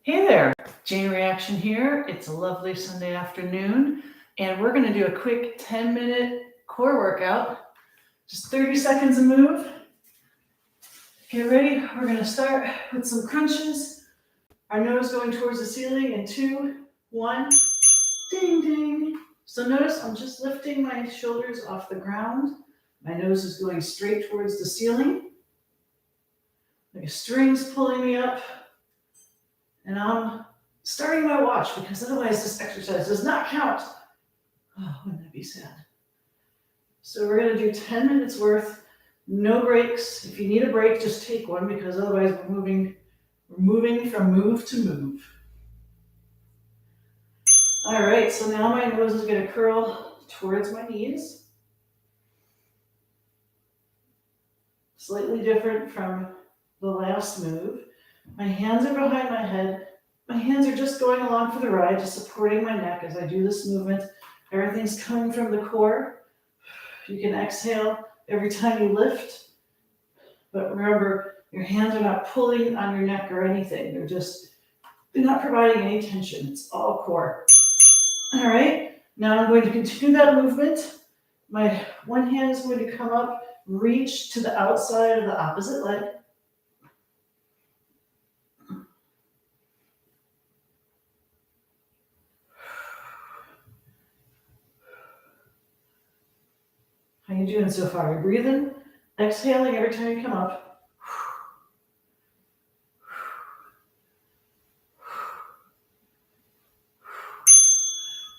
Hey there, Jane Reaction here. It's a lovely Sunday afternoon, and we're going to do a quick 10-minute core workout. Just 30 seconds of move. Get ready. We're going to start with some crunches. Our nose going towards the ceiling in 2, 1, ding, ding. So notice I'm just lifting my shoulders off the ground. My nose is going straight towards the ceiling. Like a string's pulling me up. And I'm starting my watch because otherwise this exercise does not count. Oh, wouldn't that be sad? So we're going to do 10 minutes worth, no breaks. If you need a break, just take one because otherwise we're moving from move to move. All right, so now my nose is going to curl towards my knees. Slightly different from the last move. My hands are behind my head. My hands are just going along for the ride, just supporting my neck as I do this movement. Everything's coming from the core. You can exhale every time you lift. But remember, your hands are not pulling on your neck or anything. They're not providing any tension. It's all core. All right, now I'm going to continue that movement. My one hand is going to come up, reach to the outside of the opposite leg. How you doing so far? You're breathing, exhaling every time you come up.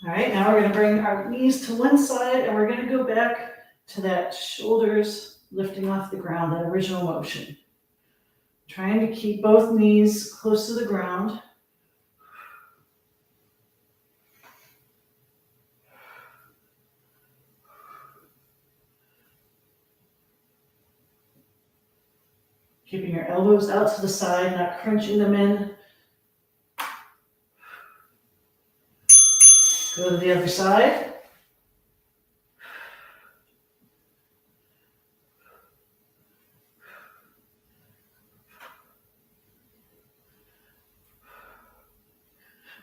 All right, now we're going to bring our knees to one side and we're going to go back to that shoulders lifting off the ground, that original motion. Trying to keep both knees close to the ground. Keeping your elbows out to the side, not crunching them in. Go to the other side.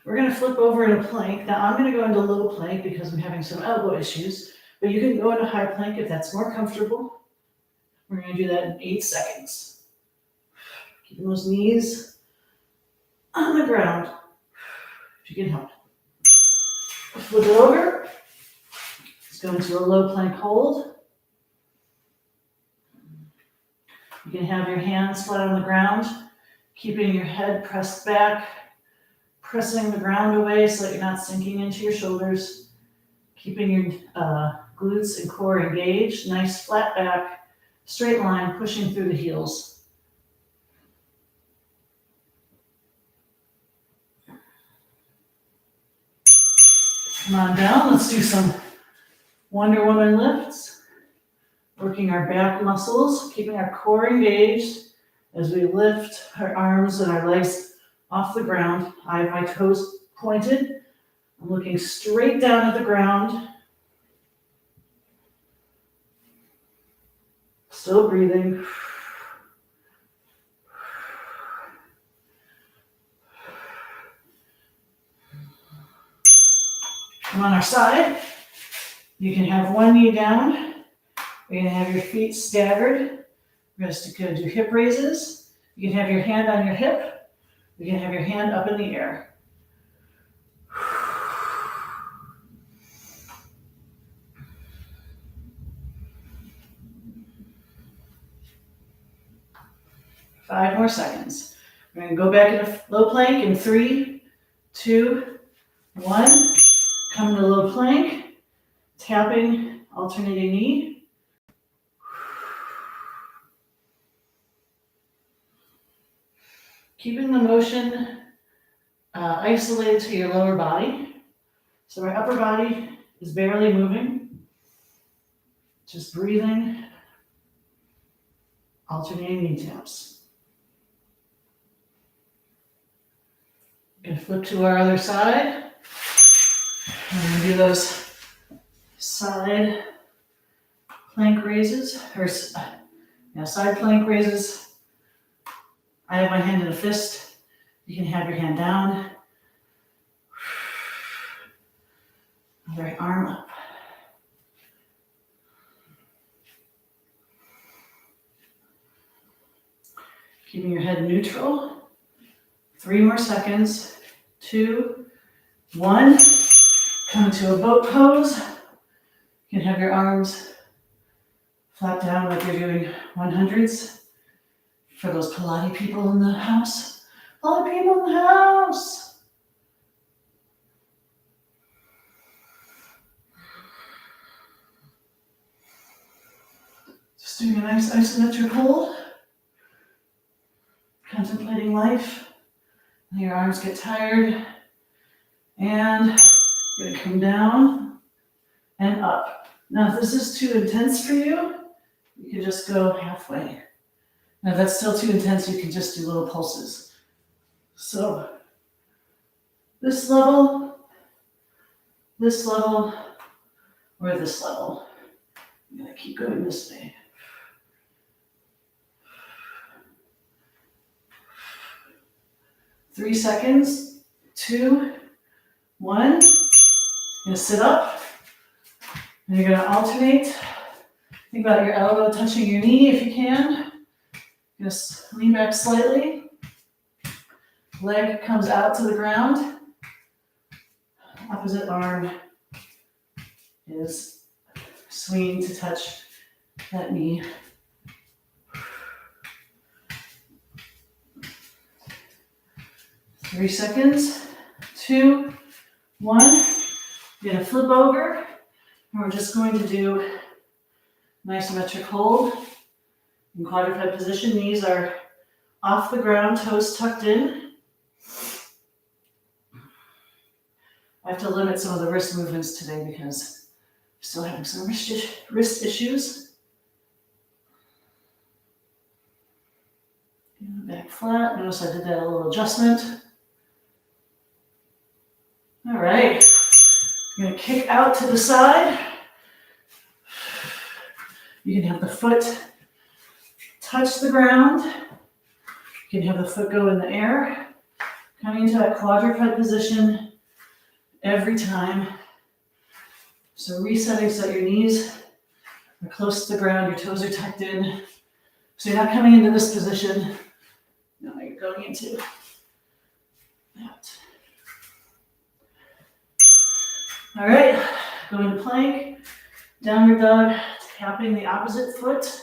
We're going to flip over in a plank. Now I'm going to go into low plank because I'm having some elbow issues, but you can go into high plank if that's more comfortable. We're going to do that in 8 seconds. Keeping those knees on the ground, if you can help. Flip it over. Let's go into a low plank hold. You can have your hands flat on the ground, keeping your head pressed back, pressing the ground away so that you're not sinking into your shoulders, keeping your glutes and core engaged, nice flat back, straight line, pushing through the heels. Come on down, let's do some Wonder Woman lifts, working our back muscles, keeping our core engaged as we lift our arms and our legs off the ground. I have my toes pointed. I'm looking straight down at the ground. Still breathing. Come on our side. You can have one knee down. You're going to have your feet staggered. We're just going to do hip raises. You can have your hand on your hip. You can have your hand up in the air. Five more seconds. We're going to go back into low plank in 3, 2, 1. Come to low plank, tapping, alternating knee. Keeping the motion isolated to your lower body. So our upper body is barely moving. Just breathing, alternating knee taps. We're going to flip to our other side. I'm going to do those side plank raises, side plank raises. I have my hand in a fist. You can have your hand down. Other arm up. Keeping your head neutral. 3 more seconds. 2, 1. Come to a boat pose. You can have your arms flat down like you're doing 100s. For those Pilates people in the house. Pilates people in the house. Just doing a nice isometric hold. Contemplating life. And your arms get tired. And you're going to come down and up. Now, if this is too intense for you, you can just go halfway. Now, if that's still too intense, you can just do little pulses. So, this level, or this level. I'm going to keep going this way. Three seconds. 2, 1. You're going to sit up. And you're going to alternate. Think about your elbow touching your knee if you can. Just lean back slightly. Leg comes out to the ground. Opposite arm is swinging to touch that knee. Three seconds. 2, 1. You're going to flip over. And we're just going to do an isometric hold. In quadruped position, knees are off the ground, toes tucked in. I have to limit some of the wrist movements today because I'm still having some wrist issues. Back flat. Notice I did that little adjustment. All right. You're going to kick out to the side. You can have the foot touch the ground. You can have the foot go in the air. Coming into that quadruped position every time. So resetting so that your knees are close to the ground, your toes are tucked in. So you're not coming into this position. No, you're going into that. All right, go into plank, downward dog, tapping the opposite foot.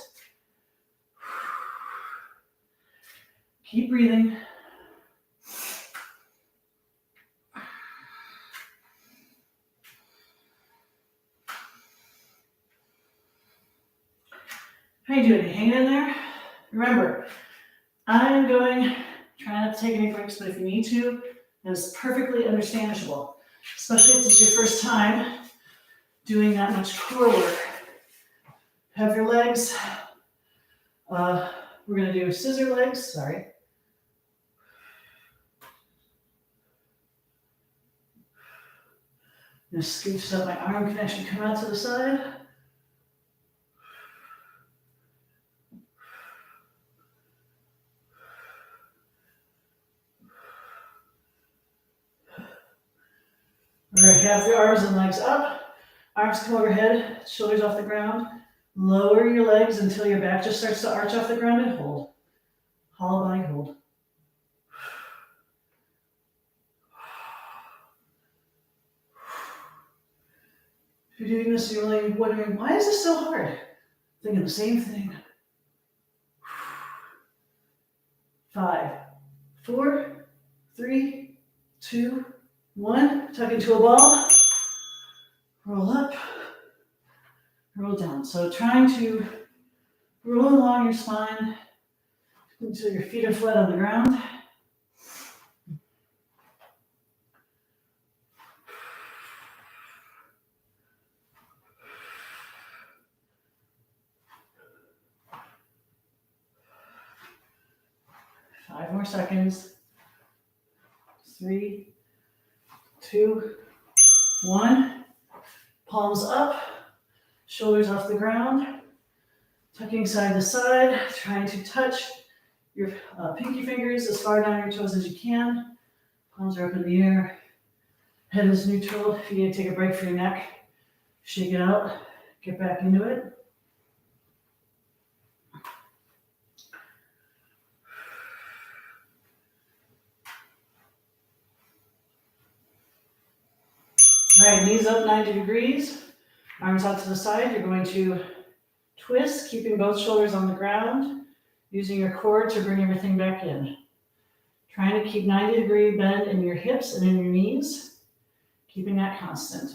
Keep breathing. How you doing? You hanging in there? Remember, I'm going, try not to take any breaks, but if you need to, it's perfectly understandable. Especially if it's your first time doing that much core work. Have your legs. We're going to do scissor legs. Sorry. Just scooch so that my arm can actually come out to the side. All right, have the arms and legs up. Arms come overhead, shoulders off the ground. Lower your legs until your back just starts to arch off the ground and hold. Hollow body hold. If you're doing this, you're really wondering, why is this so hard? Thinking the same thing. 5, 4, 3, 2, 1. Tuck into a ball. Roll up. Roll down. So trying to roll along your spine until your feet are flat on the ground. Five more seconds. 3, 2, 1. Palms up. Shoulders off the ground. Tucking side to side. Trying to touch your pinky fingers as far down your toes as you can. Palms are up in the air. Head is neutral. If you need to take a break for your neck, shake it out. Get back into it. All right, knees up 90 degrees. Arms out to the side. You're going to twist, keeping both shoulders on the ground, using your core to bring everything back in. Trying to keep 90-degree bend in your hips and in your knees, keeping that constant.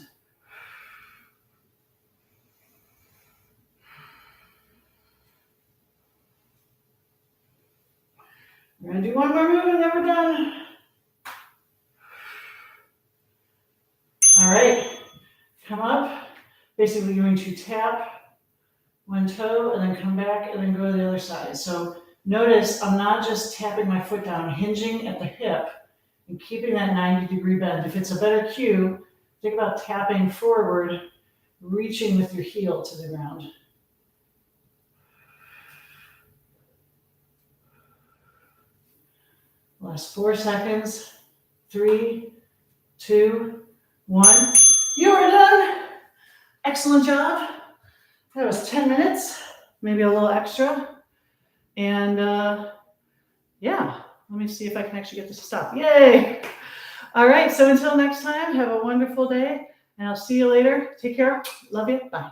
We're going to do one more move and then we're done. All right, come up. Basically going to tap one toe and then come back and then go to the other side. So notice I'm not just tapping my foot down, hinging at the hip and keeping that 90-degree bend. If it's a better cue, think about tapping forward, reaching with your heel to the ground. Last 4 seconds. 3, 2, 1. You are done. Excellent job. That was 10 minutes, maybe a little extra. And yeah, let me see if I can actually get this to stop. Yay. All right, so until next time, have a wonderful day, and I'll see you later. Take care. Love you. Bye.